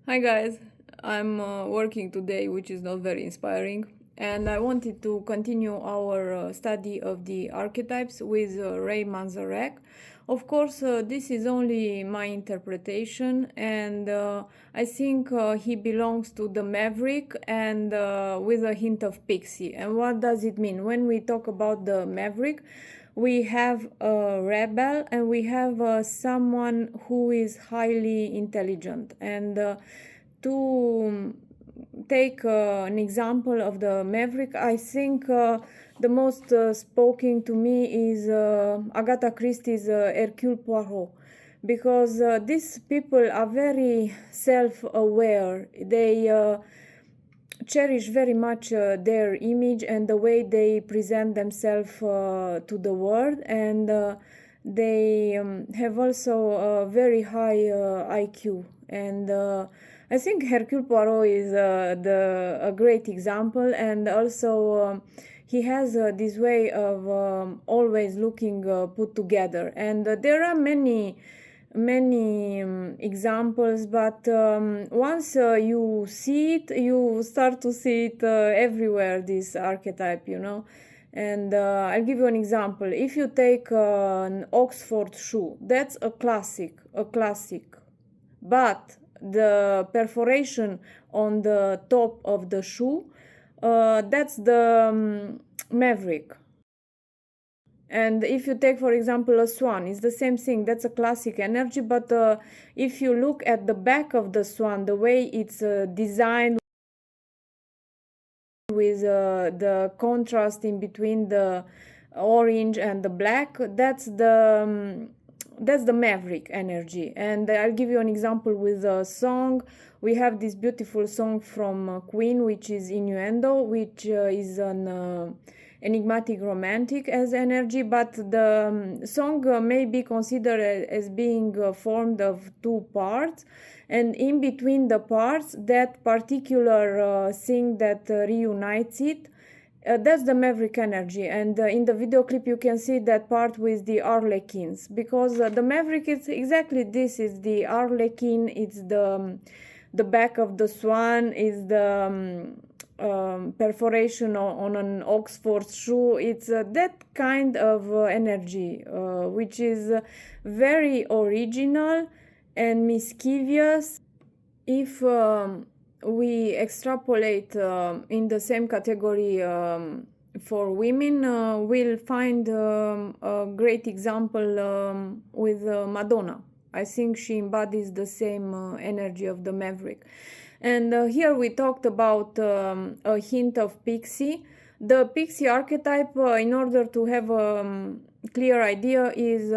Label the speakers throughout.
Speaker 1: Hi guys, I'm working today, which is not very inspiring, and I wanted to continue our study of the archetypes with Ray Manzarek. Of course, this is only my interpretation, and I think he belongs to the Maverick and with a hint of pixie. And what does it mean? When we talk about the Maverick, we have a rebel and we have someone who is highly intelligent. And to take an example of the Maverick, I think the most spoken to me is Agatha Christie's Hercule Poirot, because these people are very self-aware. They cherish very much their image and the way they present themselves to the world, and they have also a very high IQ. And I think Hercule Poirot is a great example, and also he has this way of always looking put together. And there are many examples, but once you see it, you start to see it everywhere, this archetype, And I'll give you an example. If you take an Oxford shoe, that's a classic. But the perforation on the top of the shoe, that's the Maverick. And if you take, for example, a swan, it's the same thing. That's a classic energy. But if you look at the back of the swan, the way it's designed with the contrast in between the orange and the black, that's the Maverick energy. And I'll give you an example with a song. We have this beautiful song from Queen, which is Innuendo, which is an enigmatic romantic as energy, but the song may be considered as being formed of two parts, and in between the parts, that particular thing that reunites it, that's the Maverick energy. And in the video clip you can see that part with the Arlequins, because the Maverick is exactly this, is the Arlequin, it's the back of the swan, is the perforation on an Oxford shoe. It's that kind of energy, which is very original and mischievous. If we extrapolate in the same category for women, we'll find a great example with Madonna. I think she embodies the same energy of the Maverick. And here we talked about a hint of pixie. The pixie archetype, in order to have a clear idea, is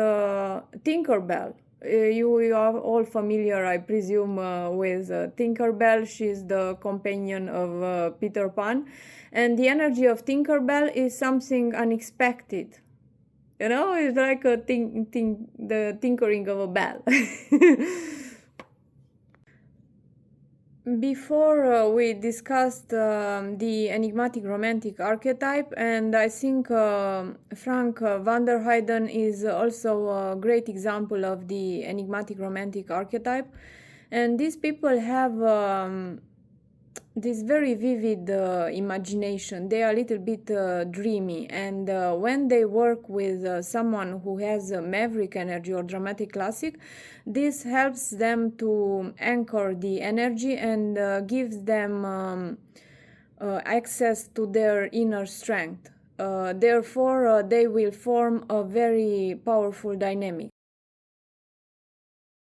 Speaker 1: Tinkerbell. You are all familiar, I presume, with Tinkerbell. She's the companion of Peter Pan. And the energy of Tinkerbell is something unexpected. It's like the tinkering of a bell. Before we discussed the enigmatic romantic archetype, and I think Frank van der Heyden is also a great example of the enigmatic romantic archetype. And these people have this very vivid imagination. They are a little bit dreamy, and when they work with someone who has a Maverick energy or dramatic classic, this helps them to anchor the energy and gives them access to their inner strength. Therefore, they will form a very powerful dynamic.